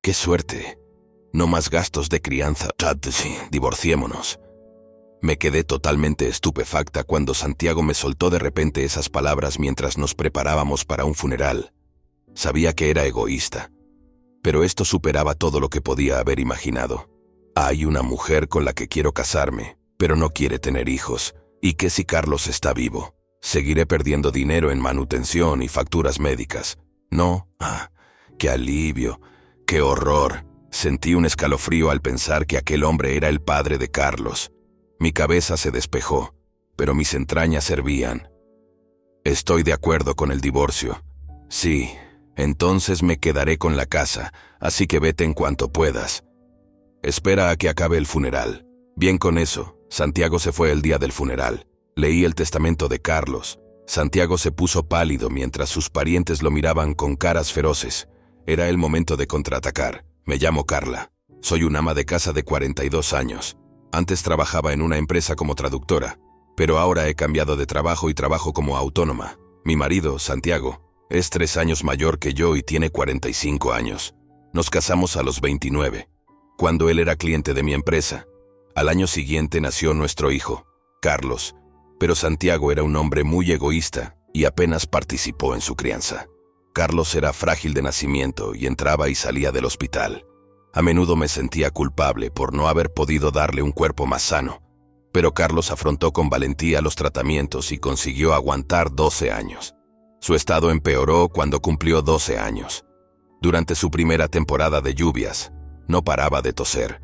¡Qué suerte! No más gastos de crianza. Divorciémonos. Me quedé totalmente estupefacta cuando Santiago me soltó de repente esas palabras mientras nos preparábamos para un funeral. Sabía que era egoísta, pero esto superaba todo lo que podía haber imaginado. Hay una mujer con la que quiero casarme, pero no quiere tener hijos. ¿Y qué si Carlos está vivo? Seguiré perdiendo dinero en manutención y facturas médicas. No, qué alivio, qué horror. Sentí un escalofrío al pensar que aquel hombre era el padre de Carlos. Mi cabeza se despejó, pero mis entrañas hervían. Estoy de acuerdo con el divorcio. Sí, entonces me quedaré con la casa, así que vete en cuanto puedas. Espera a que acabe el funeral. Bien con eso, Santiago se fue el día del funeral. Leí el testamento de Carlos. Santiago se puso pálido mientras sus parientes lo miraban con caras feroces. Era el momento de contraatacar. Me llamo Carla. Soy una ama de casa de 42 años. Antes trabajaba en una empresa como traductora, pero ahora he cambiado de trabajo y trabajo como autónoma. Mi marido, Santiago, es 3 años mayor que yo y tiene 45 años. Nos casamos a los 29, cuando él era cliente de mi empresa. Al año siguiente nació nuestro hijo, Carlos, pero Santiago era un hombre muy egoísta y apenas participó en su crianza. Carlos era frágil de nacimiento y entraba y salía del hospital. A menudo me sentía culpable por no haber podido darle un cuerpo más sano, pero Carlos afrontó con valentía los tratamientos y consiguió aguantar 12 años. Su estado empeoró cuando cumplió 12 años. Durante su primera temporada de lluvias, no paraba de toser.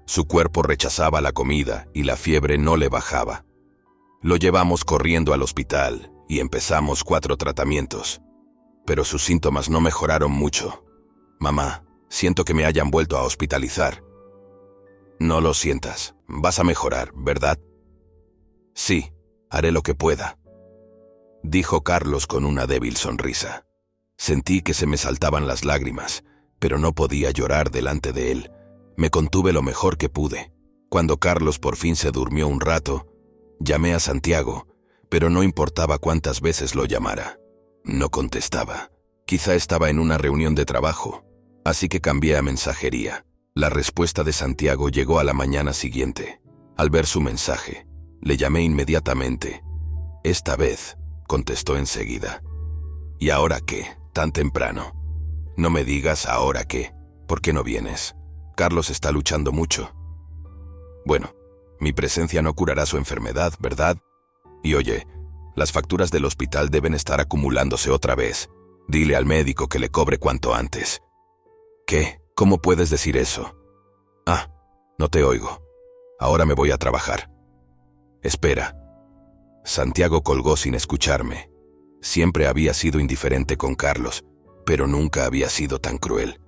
Su cuerpo rechazaba la comida y la fiebre no le bajaba. Lo llevamos corriendo al hospital y empezamos 4 tratamientos, pero sus síntomas no mejoraron mucho. Mamá, siento que me hayan vuelto a hospitalizar. No lo sientas, vas a mejorar, ¿verdad? Sí, haré lo que pueda, dijo Carlos con una débil sonrisa. Sentí que se me saltaban las lágrimas, pero no podía llorar delante de él. Me contuve lo mejor que pude. Cuando Carlos por fin se durmió un rato, llamé a Santiago, pero no importaba cuántas veces lo llamara. No contestaba. Quizá estaba en una reunión de trabajo, así que cambié a mensajería. La respuesta de Santiago llegó a la mañana siguiente. Al ver su mensaje, le llamé inmediatamente. Esta vez, contestó enseguida. ¿Y ahora qué? Tan temprano. No me digas ahora qué. ¿Por qué no vienes? Carlos está luchando mucho. Bueno, mi presencia no curará su enfermedad, ¿verdad? Y oye, las facturas del hospital deben estar acumulándose otra vez. Dile al médico que le cobre cuanto antes. ¿Qué? ¿Cómo puedes decir eso? No te oigo. Ahora me voy a trabajar. Espera. Santiago colgó sin escucharme. Siempre había sido indiferente con Carlos, pero nunca había sido tan cruel.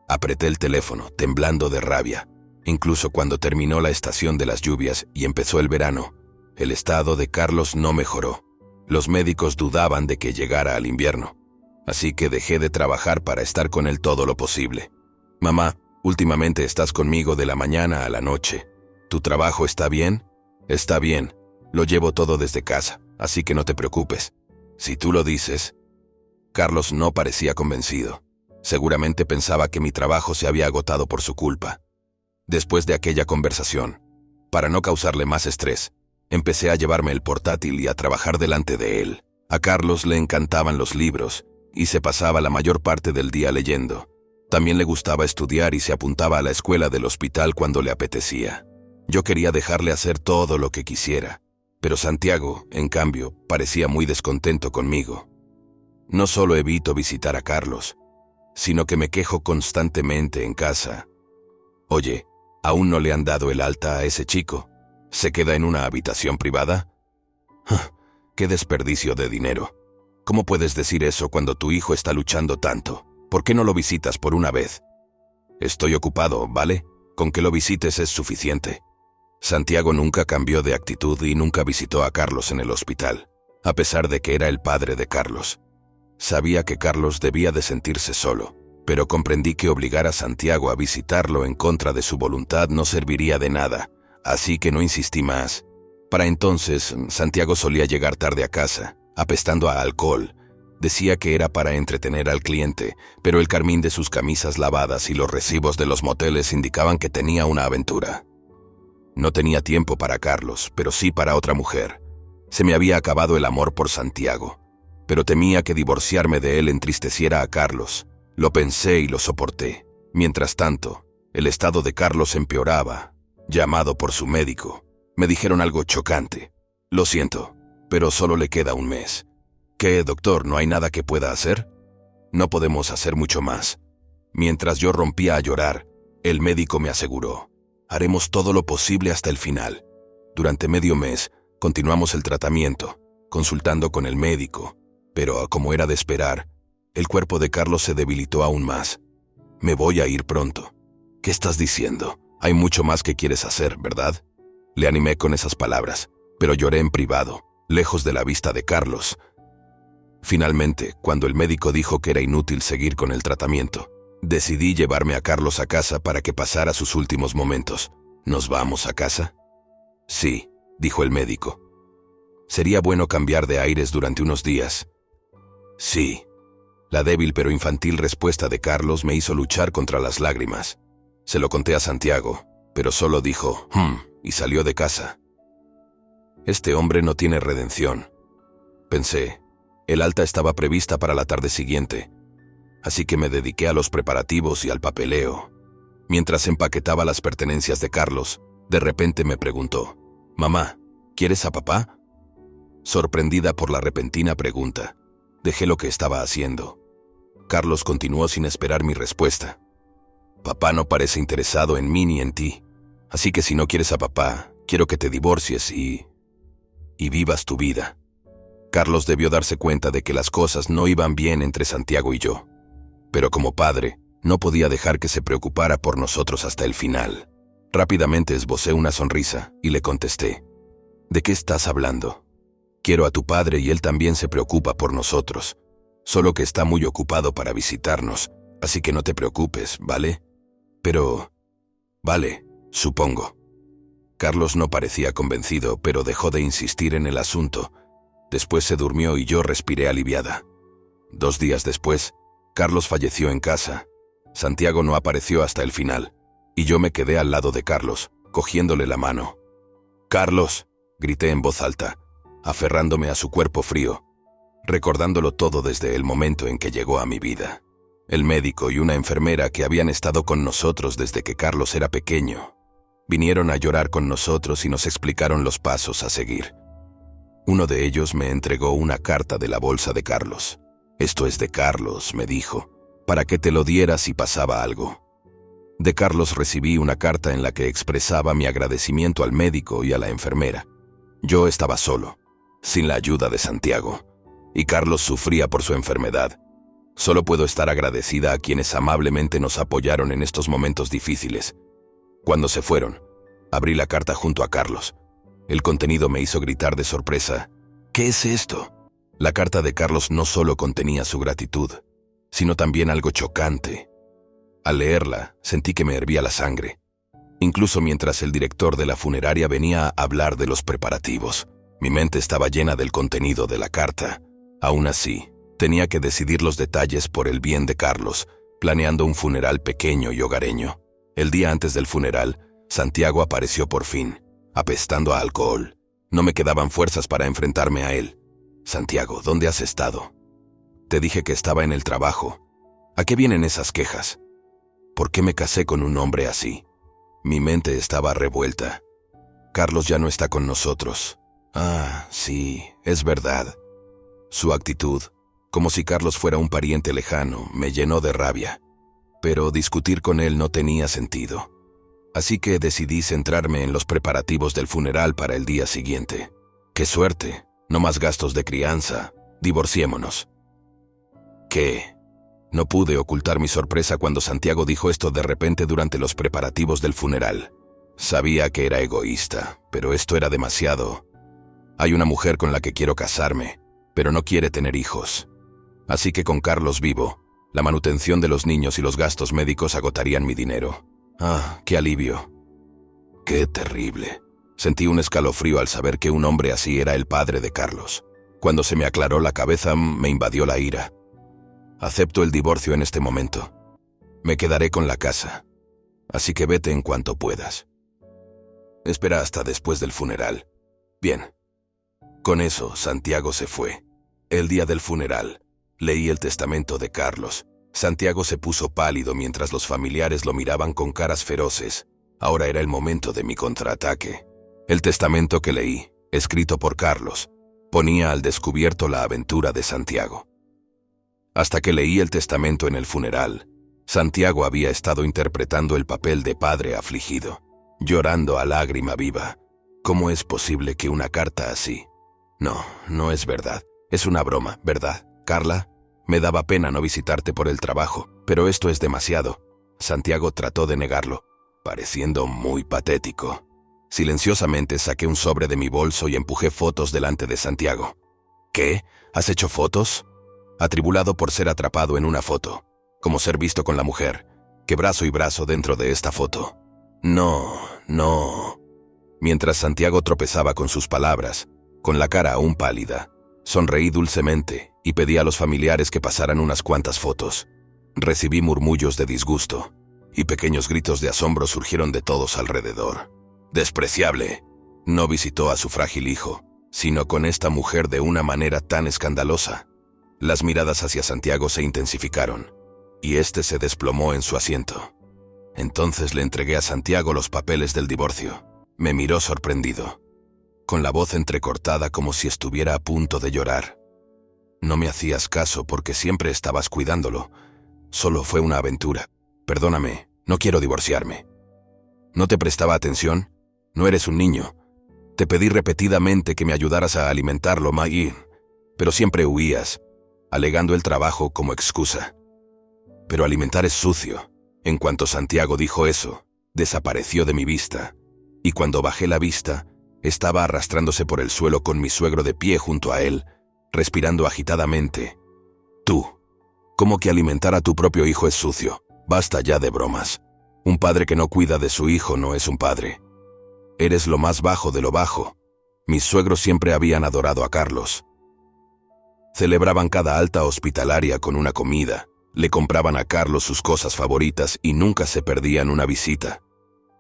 Apreté el teléfono, temblando de rabia. Incluso cuando terminó la estación de las lluvias y empezó el verano, el estado de Carlos no mejoró. Los médicos dudaban de que llegara al invierno, así que dejé de trabajar para estar con él todo lo posible. Mamá, últimamente estás conmigo de la mañana a la noche. ¿Tu trabajo está bien? Está bien. Lo llevo todo desde casa, así que no te preocupes. Si tú lo dices. Carlos no parecía convencido. Seguramente pensaba que mi trabajo se había agotado por su culpa. Después de aquella conversación, para no causarle más estrés, empecé a llevarme el portátil y a trabajar delante de él. A Carlos le encantaban los libros y se pasaba la mayor parte del día leyendo. También le gustaba estudiar y se apuntaba a la escuela del hospital cuando le apetecía. Yo quería dejarle hacer todo lo que quisiera, pero Santiago, en cambio, parecía muy descontento conmigo. No solo evito visitar a Carlos, sino que me quejo constantemente en casa. Oye, ¿aún no le han dado el alta a ese chico? ¿Se queda en una habitación privada? ¡Qué desperdicio de dinero! ¿Cómo puedes decir eso cuando tu hijo está luchando tanto? ¿Por qué no lo visitas por una vez? Estoy ocupado, ¿vale? Con que lo visites es suficiente. Santiago nunca cambió de actitud y nunca visitó a Carlos en el hospital, a pesar de que era el padre de Carlos. Sabía que Carlos debía de sentirse solo, pero comprendí que obligar a Santiago a visitarlo en contra de su voluntad no serviría de nada, así que no insistí más. Para entonces, Santiago solía llegar tarde a casa, apestando a alcohol, Decía que era para entretener al cliente, pero el carmín de sus camisas lavadas y los recibos de los moteles indicaban que tenía una aventura. No tenía tiempo para Carlos, pero sí para otra mujer. Se me había acabado el amor por Santiago, pero temía que divorciarme de él entristeciera a Carlos. Lo pensé y lo soporté. Mientras tanto, el estado de Carlos empeoraba. Llamado por su médico, me dijeron algo chocante. Lo siento, pero solo le queda un mes. ¿Qué, doctor, no hay nada que pueda hacer? No podemos hacer mucho más. Mientras yo rompía a llorar, el médico me aseguró: haremos todo lo posible hasta el final. Durante medio mes, continuamos el tratamiento, consultando con el médico, pero como era de esperar, el cuerpo de Carlos se debilitó aún más. Me voy a ir pronto. ¿Qué estás diciendo? Hay mucho más que quieres hacer, ¿verdad? Le animé con esas palabras, pero lloré en privado, lejos de la vista de Carlos. Finalmente, cuando el médico dijo que era inútil seguir con el tratamiento, decidí llevarme a Carlos a casa para que pasara sus últimos momentos. ¿Nos vamos a casa? Sí, dijo el médico. Sería bueno cambiar de aires durante unos días. Sí. La débil pero infantil respuesta de Carlos me hizo luchar contra las lágrimas. Se lo conté a Santiago, pero solo dijo, y salió de casa. Este hombre no tiene redención. Pensé. El alta estaba prevista para la tarde siguiente, así que me dediqué a los preparativos y al papeleo. Mientras empaquetaba las pertenencias de Carlos, de repente me preguntó: «Mamá, ¿quieres a papá?». Sorprendida por la repentina pregunta, dejé lo que estaba haciendo. Carlos continuó sin esperar mi respuesta. «Papá no parece interesado en mí ni en ti, así que si no quieres a papá, quiero que te divorcies y vivas tu vida». Carlos debió darse cuenta de que las cosas no iban bien entre Santiago y yo. Pero como padre, no podía dejar que se preocupara por nosotros hasta el final. Rápidamente esbocé una sonrisa y le contesté: «¿De qué estás hablando? Quiero a tu padre y él también se preocupa por nosotros, solo que está muy ocupado para visitarnos, así que no te preocupes, ¿vale? Pero... vale, supongo». Carlos no parecía convencido, pero dejó de insistir en el asunto. Después se durmió y yo respiré aliviada. 2 días después, Carlos falleció en casa. Santiago no apareció hasta el final, y yo me quedé al lado de Carlos, cogiéndole la mano. «Carlos», grité en voz alta, aferrándome a su cuerpo frío, recordándolo todo desde el momento en que llegó a mi vida. El médico y una enfermera que habían estado con nosotros desde que Carlos era pequeño, vinieron a llorar con nosotros y nos explicaron los pasos a seguir. Uno de ellos me entregó una carta de la bolsa de Carlos. «Esto es de Carlos», me dijo, «para que te lo dieras si pasaba algo». De Carlos recibí una carta en la que expresaba mi agradecimiento al médico y a la enfermera. Yo estaba solo, sin la ayuda de Santiago, y Carlos sufría por su enfermedad. Solo puedo estar agradecida a quienes amablemente nos apoyaron en estos momentos difíciles. Cuando se fueron, abrí la carta junto a Carlos. El contenido me hizo gritar de sorpresa: «¿Qué es esto?». La carta de Carlos no solo contenía su gratitud, sino también algo chocante. Al leerla, sentí que me hervía la sangre. Incluso mientras el director de la funeraria venía a hablar de los preparativos, mi mente estaba llena del contenido de la carta. Aún así, tenía que decidir los detalles por el bien de Carlos, planeando un funeral pequeño y hogareño. El día antes del funeral, Santiago apareció por fin, apestando a alcohol. No me quedaban fuerzas para enfrentarme a él. «Santiago, ¿dónde has estado? Te dije que estaba en el trabajo. ¿A qué vienen esas quejas? ¿Por qué me casé con un hombre así?». Mi mente estaba revuelta. «Carlos ya no está con nosotros». «Ah, sí, es verdad». Su actitud, como si Carlos fuera un pariente lejano, me llenó de rabia. Pero discutir con él no tenía sentido. Así que decidí centrarme en los preparativos del funeral para el día siguiente. «Qué suerte, no más gastos de crianza, divorciémonos». «¿Qué?». No pude ocultar mi sorpresa cuando Santiago dijo esto de repente durante los preparativos del funeral. Sabía que era egoísta, pero esto era demasiado. Hay una mujer con la que quiero casarme, pero no quiere tener hijos. Así que con Carlos vivo, la manutención de los niños y los gastos médicos agotarían mi dinero. Ah, qué alivio. Qué terrible. Sentí un escalofrío al saber que un hombre así era el padre de Carlos. Cuando se me aclaró la cabeza, me invadió la ira. Acepto el divorcio en este momento. Me quedaré con la casa. Así que vete en cuanto puedas. Espera hasta después del funeral. Bien. Con eso, Santiago se fue. El día del funeral, leí el testamento de Carlos. Santiago se puso pálido mientras los familiares lo miraban con caras feroces. Ahora era el momento de mi contraataque. El testamento que leí, escrito por Carlos, ponía al descubierto la aventura de Santiago. Hasta que leí el testamento en el funeral, Santiago había estado interpretando el papel de padre afligido, llorando a lágrima viva. ¿Cómo es posible que una carta así? No, no es verdad. Es una broma, ¿verdad, Carla? Me daba pena no visitarte por el trabajo, pero esto es demasiado. Santiago trató de negarlo, pareciendo muy patético. Silenciosamente saqué un sobre de mi bolso y empujé fotos delante de Santiago. ¿Qué? ¿Has hecho fotos? Atribulado por ser atrapado en una foto, como ser visto con la mujer, que brazo y brazo dentro de esta foto. No, no. Mientras Santiago tropezaba con sus palabras, con la cara aún pálida, sonreí dulcemente y pedí a los familiares que pasaran unas cuantas fotos. Recibí murmullos de disgusto y pequeños gritos de asombro surgieron de todos alrededor. Despreciable. No visitó a su frágil hijo, sino con esta mujer de una manera tan escandalosa. Las miradas hacia Santiago se intensificaron, y éste se desplomó en su asiento. Entonces le entregué a Santiago los papeles del divorcio. Me miró sorprendido, con la voz entrecortada como si estuviera a punto de llorar. No me hacías caso porque siempre estabas cuidándolo. Solo fue una aventura. Perdóname, no quiero divorciarme. ¿No te prestaba atención? No eres un niño. Te pedí repetidamente que me ayudaras a alimentarlo, Maggie, pero siempre huías, alegando el trabajo como excusa. Pero alimentar es sucio. En cuanto Santiago dijo eso, desapareció de mi vista, y cuando bajé la vista, estaba arrastrándose por el suelo con mi suegro de pie junto a él, respirando agitadamente. Tú, ¿cómo que alimentar a tu propio hijo es sucio? Basta ya de bromas. Un padre que no cuida de su hijo no es un padre. Eres lo más bajo de lo bajo. Mis suegros siempre habían adorado a Carlos. Celebraban cada alta hospitalaria con una comida, le compraban a Carlos sus cosas favoritas y nunca se perdían una visita.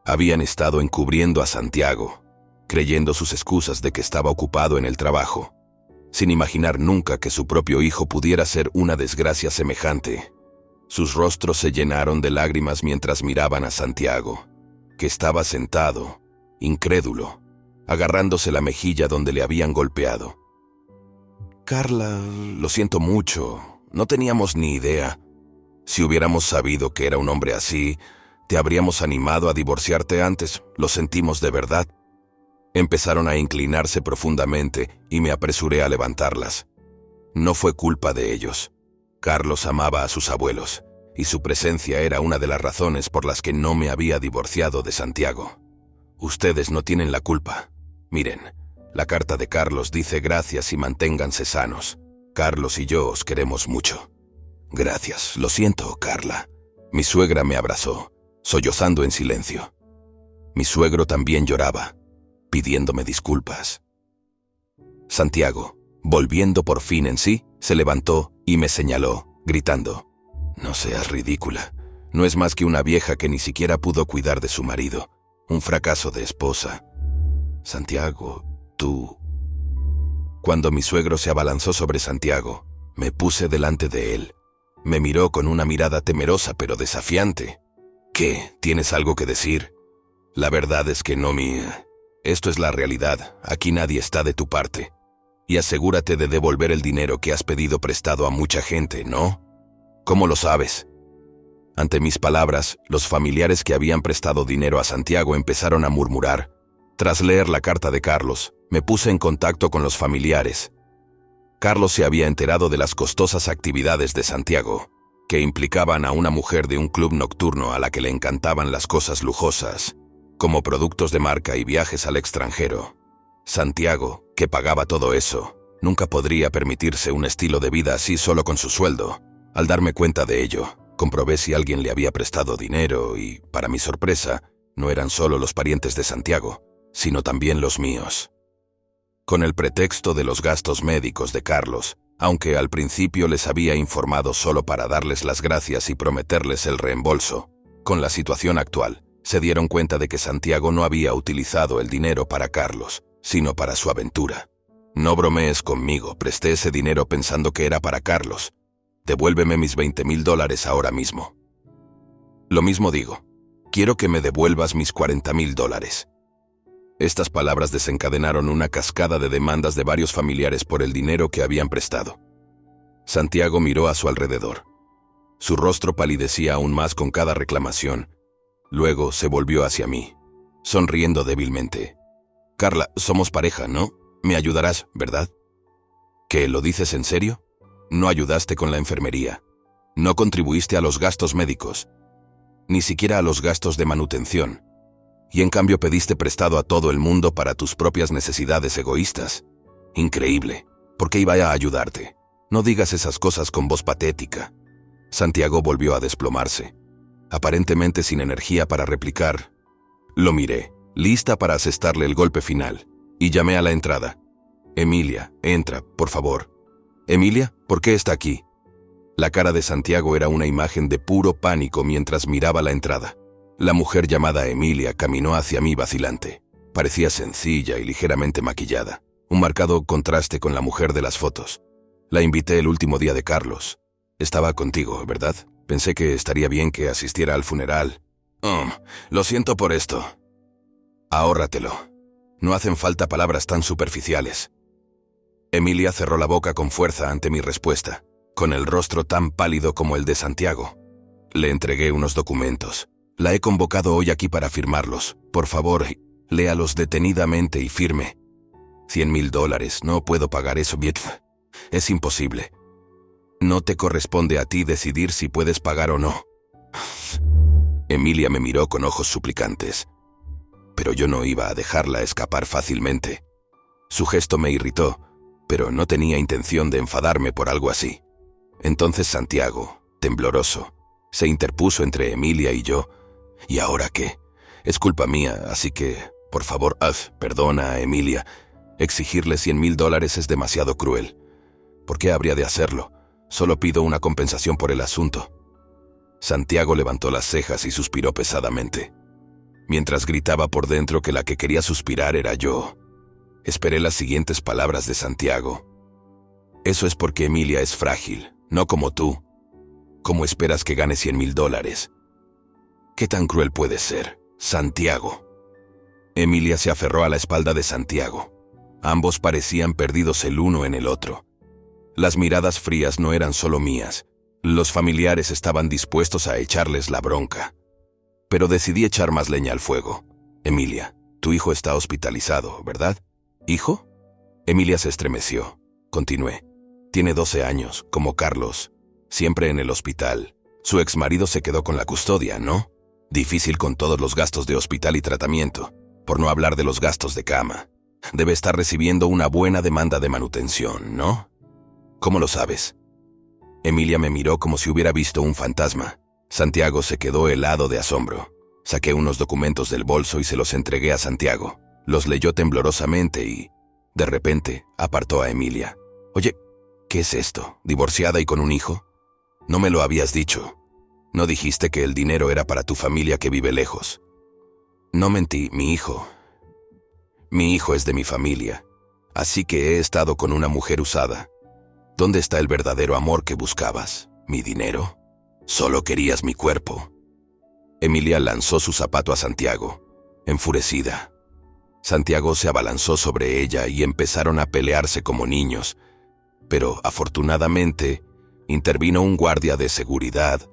Habían estado encubriendo a Santiago, creyendo sus excusas de que estaba ocupado en el trabajo, sin imaginar nunca que su propio hijo pudiera ser una desgracia semejante. Sus rostros se llenaron de lágrimas mientras miraban a Santiago, que estaba sentado, incrédulo, agarrándose la mejilla donde le habían golpeado. Carla, lo siento mucho, no teníamos ni idea. Si hubiéramos sabido que era un hombre así, te habríamos animado a divorciarte antes, lo sentimos de verdad. Empezaron a inclinarse profundamente y me apresuré a levantarlas. No fue culpa de ellos. Carlos amaba a sus abuelos, y su presencia era una de las razones por las que no me había divorciado de Santiago. Ustedes no tienen la culpa. Miren, la carta de Carlos dice gracias y manténganse sanos. Carlos y yo os queremos mucho. Gracias, lo siento, Carla. Mi suegra me abrazó, sollozando en silencio. Mi suegro también lloraba, pidiéndome disculpas. Santiago, volviendo por fin en sí, se levantó y me señaló, gritando: «No seas ridícula. No es más que una vieja que ni siquiera pudo cuidar de su marido. Un fracaso de esposa. Santiago, tú...». Cuando mi suegro se abalanzó sobre Santiago, me puse delante de él. Me miró con una mirada temerosa pero desafiante. «¿Qué? ¿Tienes algo que decir?» «La verdad es que no, Esto es la realidad. Aquí nadie está de tu parte. Y asegúrate de devolver el dinero que has pedido prestado a mucha gente, ¿no? ¿Cómo lo sabes?». Ante mis palabras, los familiares que habían prestado dinero a Santiago empezaron a murmurar. Tras leer la carta de Carlos, me puse en contacto con los familiares. Carlos se había enterado de las costosas actividades de Santiago, que implicaban a una mujer de un club nocturno a la que le encantaban las cosas lujosas, como productos de marca y viajes al extranjero. Santiago, que pagaba todo eso, nunca podría permitirse un estilo de vida así solo con su sueldo. Al darme cuenta de ello, comprobé si alguien le había prestado dinero y, para mi sorpresa, no eran solo los parientes de Santiago, sino también los míos. con el pretexto de los gastos médicos de Carlos, aunque al principio les había informado solo para darles las gracias y prometerles el reembolso. Con la situación actual, se dieron cuenta de que Santiago no había utilizado el dinero para Carlos, sino para su aventura. No bromees conmigo, presté ese dinero pensando que era para Carlos. Devuélveme mis $20,000 ahora mismo. Lo mismo digo. Quiero que me devuelvas mis $40,000. Estas palabras desencadenaron una cascada de demandas de varios familiares por el dinero que habían prestado. Santiago miró a su alrededor. Su rostro palidecía aún más con cada reclamación. Luego se volvió hacia mí, sonriendo débilmente. Carla, somos pareja, ¿no? Me ayudarás, ¿verdad? ¿Qué, lo dices en serio? No ayudaste con la enfermería. No contribuiste a los gastos médicos. Ni siquiera a los gastos de manutención. Y en cambio pediste prestado a todo el mundo para tus propias necesidades egoístas. Increíble. ¿Por qué iba a ayudarte? No digas esas cosas con voz patética. Santiago volvió a desplomarse, aparentemente sin energía para replicar. Lo miré, lista para asestarle el golpe final, y llamé a la entrada. Emilia, entra, por favor. Emilia, ¿por qué está aquí? La cara de Santiago era una imagen de puro pánico mientras miraba la entrada. La mujer llamada Emilia caminó hacia mí vacilante. Parecía sencilla y ligeramente maquillada, un marcado contraste con la mujer de las fotos. La invité el último día de Carlos. Estaba contigo, ¿verdad? Pensé que estaría bien que asistiera al funeral. Lo siento por esto. Ahórratelo. No hacen falta palabras tan superficiales. Emilia cerró la boca con fuerza ante mi respuesta, con el rostro tan pálido como el de Santiago. Le entregué unos documentos. La he convocado hoy aquí para firmarlos. Por favor, léalos detenidamente y firme. $100,000, no puedo pagar eso, Bietf. Es imposible. No te corresponde a ti decidir si puedes pagar o no. Emilia me miró con ojos suplicantes. Pero yo no iba a dejarla escapar fácilmente. Su gesto me irritó, pero no tenía intención de enfadarme por algo así. Entonces Santiago, tembloroso, se interpuso entre Emilia y yo. ¿Y ahora qué? Es culpa mía, así que, por favor, perdona a Emilia. Exigirle $100,000 es demasiado cruel. ¿Por qué habría de hacerlo? Solo pido una compensación por el asunto. Santiago levantó las cejas y suspiró pesadamente, mientras gritaba por dentro que la que quería suspirar era yo. Esperé las siguientes palabras de Santiago. Eso es porque Emilia es frágil, no como tú. ¿Cómo esperas que gane $100,000? ¿Qué tan cruel puede ser, Santiago? Emilia se aferró a la espalda de Santiago. Ambos parecían perdidos el uno en el otro. Las miradas frías no eran solo mías. Los familiares estaban dispuestos a echarles la bronca. Pero decidí echar más leña al fuego. Emilia, tu hijo está hospitalizado, ¿verdad? ¿Hijo? Emilia se estremeció. Continué. Tiene 12 años, como Carlos. Siempre en el hospital. Su exmarido se quedó con la custodia, ¿no? Difícil con todos los gastos de hospital y tratamiento, por no hablar de los gastos de cama. Debe estar recibiendo una buena demanda de manutención, ¿no? ¿Cómo lo sabes? Emilia me miró como si hubiera visto un fantasma. Santiago se quedó helado de asombro. Saqué unos documentos del bolso y se los entregué a Santiago. Los leyó temblorosamente y, de repente, apartó a Emilia. Oye, ¿qué es esto? ¿Divorciada y con un hijo? No me lo habías dicho. No dijiste que el dinero era para tu familia que vive lejos. No mentí, mi hijo. Mi hijo es de mi familia, así que he estado con una mujer usada. ¿Dónde está el verdadero amor que buscabas? ¿Mi dinero? Solo querías mi cuerpo. Emilia lanzó su zapato a Santiago, enfurecida. Santiago se abalanzó sobre ella y empezaron a pelearse como niños. Pero, afortunadamente, intervino un guardia de seguridad.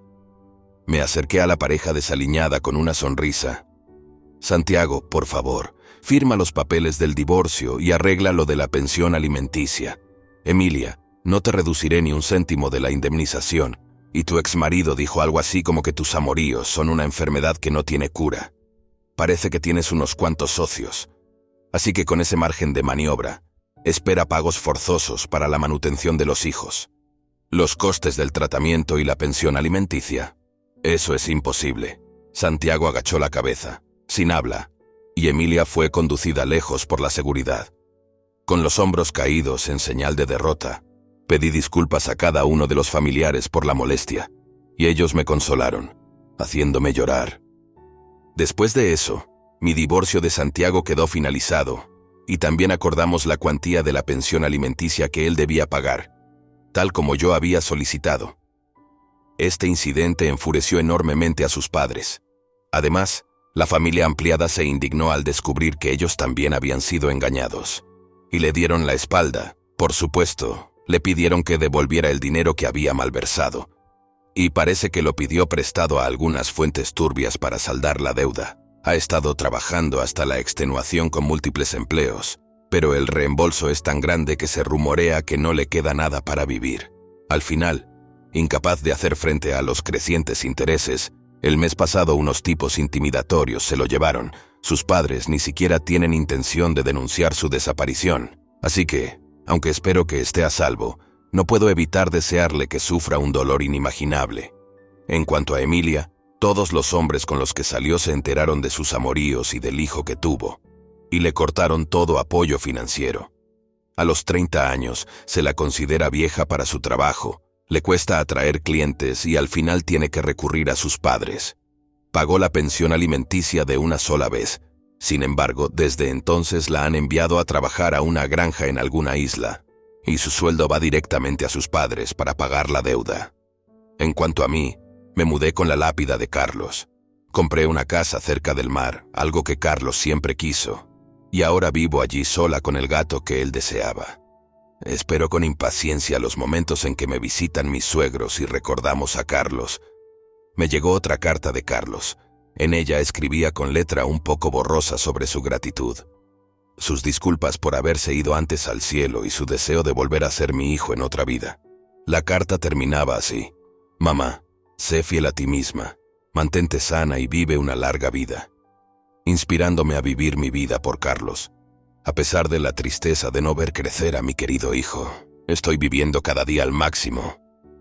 Me acerqué a la pareja desaliñada con una sonrisa. Santiago, por favor, firma los papeles del divorcio y arregla lo de la pensión alimenticia. Emilia, no te reduciré ni un céntimo de la indemnización. Y tu exmarido dijo algo así como que tus amoríos son una enfermedad que no tiene cura. Parece que tienes unos cuantos socios. Así que con ese margen de maniobra, espera pagos forzosos para la manutención de los hijos. Los costes del tratamiento y la pensión alimenticia. Eso es imposible. Santiago agachó la cabeza, sin habla, y Emilia fue conducida lejos por la seguridad. Con los hombros caídos en señal de derrota, pedí disculpas a cada uno de los familiares por la molestia, y ellos me consolaron, haciéndome llorar. Después de eso, mi divorcio de Santiago quedó finalizado, y también acordamos la cuantía de la pensión alimenticia que él debía pagar, tal como yo había solicitado. Este incidente enfureció enormemente a sus padres. Además, la familia ampliada se indignó al descubrir que ellos también habían sido engañados, y le dieron la espalda. Por supuesto, le pidieron que devolviera el dinero que había malversado, y parece que lo pidió prestado a algunas fuentes turbias para saldar la deuda. Ha estado trabajando hasta la extenuación con múltiples empleos, pero el reembolso es tan grande que se rumorea que no le queda nada para vivir. Al final, incapaz de hacer frente a los crecientes intereses, el mes pasado unos tipos intimidatorios se lo llevaron. Sus padres ni siquiera tienen intención de denunciar su desaparición, así que, aunque espero que esté a salvo, no puedo evitar desearle que sufra un dolor inimaginable. En cuanto a Emilia, todos los hombres con los que salió se enteraron de sus amoríos y del hijo que tuvo, y le cortaron todo apoyo financiero. A los 30 años se la considera vieja para su trabajo, le cuesta atraer clientes y al final tiene que recurrir a sus padres. Pagó la pensión alimenticia de una sola vez. Sin embargo, desde entonces la han enviado a trabajar a una granja en alguna isla, y su sueldo va directamente a sus padres para pagar la deuda. En cuanto a mí, me mudé con la lápida de Carlos. Compré una casa cerca del mar, algo que Carlos siempre quiso, y ahora vivo allí sola con el gato que él deseaba. Espero con impaciencia los momentos en que me visitan mis suegros y recordamos a Carlos. Me llegó otra carta de Carlos. En ella escribía con letra un poco borrosa sobre su gratitud, sus disculpas por haberse ido antes al cielo y su deseo de volver a ser mi hijo en otra vida. La carta terminaba así: «Mamá, sé fiel a ti misma, mantente sana y vive una larga vida», inspirándome a vivir mi vida por Carlos. A pesar de la tristeza de no ver crecer a mi querido hijo, estoy viviendo cada día al máximo.